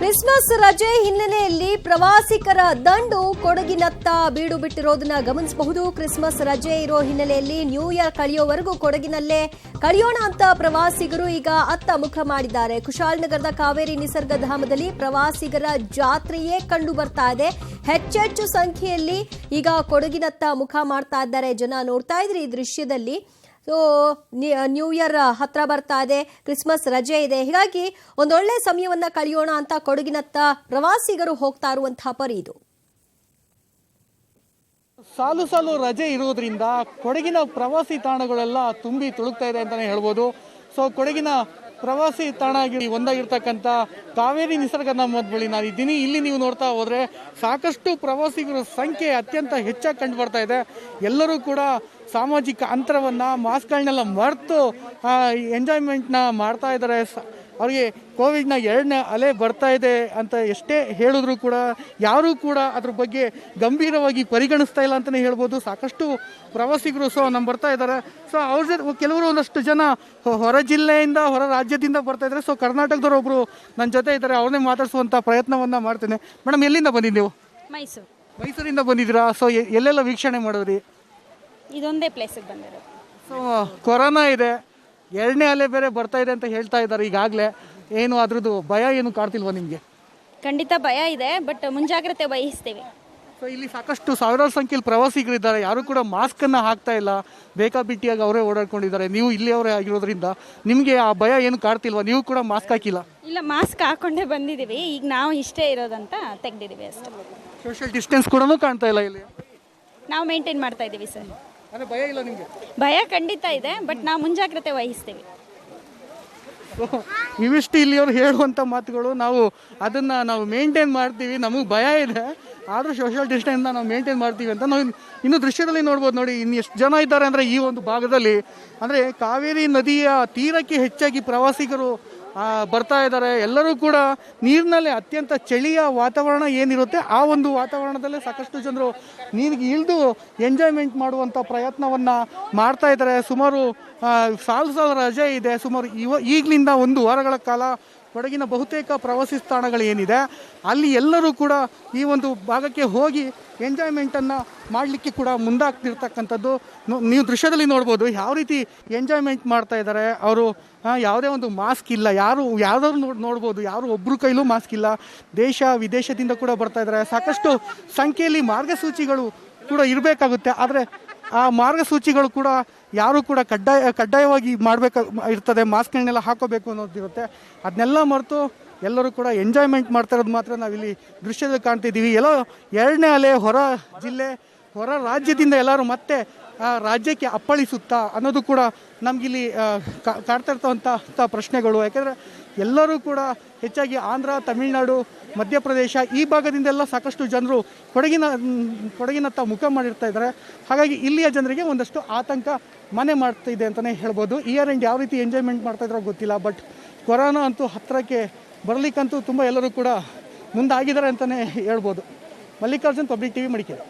Christmas ರಜೆ ಹಿನ್ನೆಲೆಯಲ್ಲಿ ಪ್ರವಾಸಿಗರ ದಂಡು ಕೊಡಗಿನತ್ತ ಬೀಡು ಬಿಟ್ಟಿರೋದನ್ನ ಗಮನಿಸಬಹುದು. ಕ್ರಿಸ್ಮಸ್ ರಜೆ ಇರೋ ಹಿನ್ನೆಲೆಯಲ್ಲಿ ನ್ಯೂ ಇಯರ್ ಕಳೆಯೋವರೆಗೂ ಕೊಡಗಿನಲ್ಲೇ ಕಳೆಯೋಣ ಅಂತ ಪ್ರವಾಸಿಗರು ಈಗ ಅತ್ತ ಮುಖ ಮಾಡಿದ್ದಾರೆ. ಕುಶಾಲನಗರದ ಕಾವೇರಿ ನಿಸರ್ಗಧಾಮದಲ್ಲಿ ಪ್ರವಾಸಿಗರ ಜಾತ್ರೆಯೇ ಕಂಡು ಬರ್ತಾ ಇದೆ. ಹೆಚ್ಚೆಚ್ಚು ಸಂಖ್ಯೆಯಲ್ಲಿ ಈಗ ಕೊಡಗಿನತ್ತ ಮುಖ ಮಾಡ್ತಾ ಇದ್ದಾರೆ ಜನ. ನೋಡ್ತಾ ಇದ್ರಿ ಈ ದೃಶ್ಯದಲ್ಲಿ. ಸೊ ನ್ಯೂ ಇಯರ್ ಹತ್ರ ಬರ್ತಾ ಇದೆ, ಕ್ರಿಸ್ಮಸ್ ರಜೆ ಇದೆ, ಹೀಗಾಗಿ ಒಂದೊಳ್ಳೆ ಸಮಯವನ್ನ ಕಳೆಯೋಣ ಅಂತ ಕೊಡಗಿನತ್ತ ಪ್ರವಾಸಿಗರು ಹೋಗ್ತಾ ಇರುವಂತಹ ಪರಿ ಇದು. ಸಾಲು ಸಾಲು ರಜೆ ಇರುವುದರಿಂದ ಕೊಡಗಿನ ಪ್ರವಾಸಿ ತಾಣಗಳೆಲ್ಲ ತುಂಬಿ ತುಳುಕ್ತಾ ಇದೆ ಅಂತಾನೆ ಹೇಳ್ಬೋದು. ಸೊ ಕೊಡಗಿನ ಪ್ರವಾಸಿ ತಾಣ ಒಂದಾಗಿರ್ತಕ್ಕಂಥ ಕಾವೇರಿ ನಿಸರ್ಗಧಾಮದ ಬಳಿ ನಾನು ಇದ್ದೀನಿ. ಇಲ್ಲಿ ನೀವು ನೋಡ್ತಾ ಹೋದ್ರೆ ಸಾಕಷ್ಟು ಪ್ರವಾಸಿಗರ ಸಂಖ್ಯೆ ಅತ್ಯಂತ ಹೆಚ್ಚಾಗಿ ಕಂಡು ಬರ್ತಾ ಇದೆ. ಎಲ್ಲರೂ ಕೂಡ ಸಾಮಾಜಿಕ ಅಂತರವನ್ನ, ಮಾಸ್ಕ್ಗಳನ್ನೆಲ್ಲ ಮರೆತು ಎಂಜಾಯ್ಮೆಂಟ್ನ ಮಾಡ್ತಾ ಇದ್ದಾರೆ. ಅವರಿಗೆ ಕೋವಿಡ್ನ 2ನೇ ಅಲೆ ಬರ್ತಾ ಇದೆ ಅಂತ ಎಷ್ಟೇ ಹೇಳಿದ್ರು ಕೂಡ ಯಾರೂ ಕೂಡ ಅದ್ರ ಬಗ್ಗೆ ಗಂಭೀರವಾಗಿ ಪರಿಗಣಿಸ್ತಾ ಇಲ್ಲ ಅಂತಲೇ ಹೇಳ್ಬೋದು. ಸಾಕಷ್ಟು ಪ್ರವಾಸಿಗರು ಬರ್ತಾ ಇದ್ದಾರೆ. ಸೊ ಅವ್ರ ಜೊತೆ ಕೆಲವರು ಒಂದಷ್ಟು ಜನ ಹೊರ ಜಿಲ್ಲೆಯಿಂದ, ಹೊರ ರಾಜ್ಯದಿಂದ ಬರ್ತಾ ಇದ್ದಾರೆ. ಸೊ ಕರ್ನಾಟಕದವ್ರು ಒಬ್ಬರು ನನ್ನ ಜೊತೆ ಇದ್ದಾರೆ, ಅವ್ರನ್ನೇ ಮಾತಾಡಿಸುವಂಥ ಪ್ರಯತ್ನವನ್ನು ಮಾಡ್ತೇನೆ. ಮೇಡಮ್, ಎಲ್ಲಿಂದ ಬಂದಿದ್ದೀವಿ? ಮೈಸೂರಿಂದ ಬಂದಿದ್ದೀರಾ? ಸೊ ಎಲ್ಲೆಲ್ಲ ವೀಕ್ಷಣೆ ಮಾಡಿದ್ರಿ? ಇದೊಂದೇ ಪ್ಲೇಸಿಗೆ ಬಂದಿರೋದು. ಸೊ ಕೊರೋನಾ ಇದೆ, 2ನೇ ಅಲೆ ಬೇರೆ ಬರ್ತಾ ಇದೆ ಅಂತ ಹೇಳ್ತಾ ಇದ್ದಾರೆ ಈಗಾಗಲೇ. ಏನು ಅದ್ರದ್ದು ಭಯ ಏನು ಕಾಡ್ತಿಲ್ವಾ ನಿಮಗೆ? ಖಂಡಿತ ಭಯ ಇದೆ, ಬಟ್ ಮುಂಜಾಗ್ರತೆ ವಹಿಸ್ತೇವೆ. ಸೊ ಇಲ್ಲಿ ಸಾಕಷ್ಟು ಸಾವಿರಾರು ಸಂಖ್ಯೆಯಲ್ಲಿ ಪ್ರವಾಸಿಗರಿದ್ದಾರೆ. ಯಾರು ಕೂಡ ಮಾಸ್ಕನ್ನು ಹಾಕ್ತಾ ಇಲ್ಲ, ಬೇಕಾಬಿಟ್ಟಿಯಾಗಿ ಅವರೇ ಓಡಾಡ್ಕೊಂಡಿದ್ದಾರೆ. ನೀವು ಇಲ್ಲಿಯವರೇ ಆಗಿರೋದ್ರಿಂದ ನಿಮಗೆ ಆ ಭಯ ಏನು ಕಾಡ್ತಿಲ್ವಾ? ನೀವು ಕೂಡ ಮಾಸ್ಕ್ ಹಾಕಿಲ್ಲ? ಇಲ್ಲ, ಮಾಸ್ಕ್ ಹಾಕೊಂಡೇ ಬಂದಿದ್ದೀವಿ. ಈಗ ನಾವು ಇಷ್ಟೇ ಇರೋದಂತ ತೆಗ್ದಿದ್ದೀವಿ ಅಷ್ಟೇ. ಸೋಷಿಯಲ್ ಡಿಸ್ಟೆನ್ಸ್ ಕೂಡ ಕಾಣ್ತಾ ಇಲ್ಲ ಇಲ್ಲಿ? ನಾವು ಮೇಂಟೈನ್ ಮಾಡ್ತಾ ಇದ್ದೀವಿ ಸರ್. ಅಂದರೆ ಭಯ ಇಲ್ಲ ನಿಮಗೆ? ಭಯ ಖಂಡಿತ ಇದೆ, ಬಟ್ ನಾವು ಮುಂಜಾಗ್ರತೆ ವಹಿಸ್ತೀವಿ. ಇವಿಷ್ಟು ಇಲ್ಲಿಯವರು ಹೇಳುವಂಥ ಮಾತುಗಳು. ನಾವು ಮೇಂಟೈನ್ ಮಾಡ್ತೀವಿ, ನಮಗೆ ಭಯ ಇದೆ, ಆದರೂ ಸೋಷಿಯಲ್ ಡಿಸ್ಟೆನ್ಸ್ನ ನಾವು ಮೇಂಟೈನ್ ಮಾಡ್ತೀವಿ ಅಂತ ನಾವು ಇನ್ನು ದೃಶ್ಯದಲ್ಲಿ ನೋಡ್ಬೋದು. ನೋಡಿ, ಇನ್ನು ಎಷ್ಟು ಜನ ಇದ್ದಾರೆ ಅಂದರೆ ಈ ಒಂದು ಭಾಗದಲ್ಲಿ. ಅಂದರೆ ಕಾವೇರಿ ನದಿಯ ತೀರಕ್ಕೆ ಹೆಚ್ಚಾಗಿ ಪ್ರವಾಸಿಗರು ಬರ್ತಾ ಇದ್ದಾರೆ. ಎಲ್ಲರೂ ಕೂಡ ನೀರಿನಲ್ಲಿ ಅತ್ಯಂತ ಚಳಿಯ ವಾತಾವರಣ ಏನಿರುತ್ತೆ ಆ ಒಂದು ವಾತಾವರಣದಲ್ಲೇ ಸಾಕಷ್ಟು ಜನರು ನೀರಿಗೆ ಇಳಿದು ಎಂಜಾಯ್ಮೆಂಟ್ ಮಾಡುವಂಥ ಪ್ರಯತ್ನವನ್ನು ಮಾಡ್ತಾ ಇದ್ದಾರೆ. ಸುಮಾರು ಸಾಲು ರಜೆ ಇದೆ. ಸುಮಾರು ಈಗಲಿಂದ 1 ವಾರಗಳ ಕಾಲ ಕೊಡಗಿನ ಬಹುತೇಕ ಪ್ರವಾಸಿ ತಾಣಗಳು ಏನಿದೆ ಅಲ್ಲಿ ಎಲ್ಲರೂ ಕೂಡ ಈ ಒಂದು ಭಾಗಕ್ಕೆ ಹೋಗಿ ಎಂಜಾಯ್ಮೆಂಟನ್ನು ಮಾಡಲಿಕ್ಕೆ ಕೂಡ ಮುಂದಾಗ್ತಿರ್ತಕ್ಕಂಥದ್ದು ನೀವು ದೃಶ್ಯದಲ್ಲಿ ನೋಡ್ಬೋದು. ಯಾವ ರೀತಿ ಎಂಜಾಯ್ಮೆಂಟ್ ಮಾಡ್ತಾ ಇದ್ದಾರೆ ಅವರು. ಯಾವುದೇ ಒಂದು ಮಾಸ್ಕ್ ಇಲ್ಲ, ಯಾವ್ದಾದ್ರು ನೋಡ್ಬೋದು, ಯಾರು ಒಬ್ಬರು ಕೈಲೂ ಮಾಸ್ಕ್ ಇಲ್ಲ. ದೇಶ ವಿದೇಶದಿಂದ ಕೂಡ ಬರ್ತಾ ಇದ್ದಾರೆ. ಸಾಕಷ್ಟು ಸಂಖ್ಯೆಯಲ್ಲಿ ಮಾರ್ಗಸೂಚಿಗಳು ಕೂಡ ಇರಬೇಕಾಗುತ್ತೆ. ಆದರೆ ಆ ಮಾರ್ಗಸೂಚಿಗಳು ಕೂಡ ಯಾರು ಕೂಡ ಕಡ್ಡಾಯವಾಗಿ ಇರ್ತದೆ. ಮಾಸ್ಕ್ಗಳನ್ನೆಲ್ಲ ಹಾಕೋಬೇಕು ಅನ್ನೋದಿರುತ್ತೆ. ಅದನ್ನೆಲ್ಲ ಮರೆತು ಎಲ್ಲರೂ ಕೂಡ ಎಂಜಾಯ್ಮೆಂಟ್ ಮಾಡ್ತಾ ಇರೋದು ಮಾತ್ರ ನಾವಿಲ್ಲಿ ದೃಶ್ಯದಲ್ಲಿ ಕಾಣ್ತಿದ್ದೀವಿ. ಎಲ್ಲೋ 2ನೇ ಅಲೆ ಹೊರ ಜಿಲ್ಲೆ, ಹೊರ ರಾಜ್ಯದಿಂದ ಎಲ್ಲರೂ ಮತ್ತೆ ರಾಜ್ಯಕ್ಕೆ ಅಪ್ಪಳಿಸುತ್ತಾ ಅನ್ನೋದು ಕೂಡ ನಮಗಿಲ್ಲಿ ಕಾಡ್ತಾ ಇರ್ತವಂಥ ಪ್ರಶ್ನೆಗಳು. ಯಾಕೆಂದರೆ ಎಲ್ಲರೂ ಕೂಡ ಹೆಚ್ಚಾಗಿ ಆಂಧ್ರ, ತಮಿಳುನಾಡು, ಮಧ್ಯಪ್ರದೇಶ ಈ ಭಾಗದಿಂದೆಲ್ಲ ಸಾಕಷ್ಟು ಜನರು ಕೊಡಗಿನತ್ತ ಮುಖ ಮಾಡಿರ್ತಾ ಇದ್ದಾರೆ. ಹಾಗಾಗಿ ಇಲ್ಲಿಯ ಜನರಿಗೆ ಒಂದಷ್ಟು ಆತಂಕ ಮನೆ ಮಾಡ್ತಾ ಇದೆ ಅಂತಲೇ ಹೇಳ್ಬೋದು. ಇಯರ್ ಎಂಡ್ ಯಾವ ರೀತಿ ಎಂಜಾಯ್ಮೆಂಟ್ ಮಾಡ್ತಾಯಿದ್ರೋ ಗೊತ್ತಿಲ್ಲ, ಬಟ್ ಕೊರೋನಾ ಅಂತೂ ಹತ್ತಿರಕ್ಕೆ ಬರಲಿಕ್ಕಂತೂ ತುಂಬ ಎಲ್ಲರೂ ಕೂಡ ಮುಂದಾಗಿದ್ದಾರೆ ಅಂತಲೇ ಹೇಳ್ಬೋದು. Mallikarjun, public TV, Madikeri.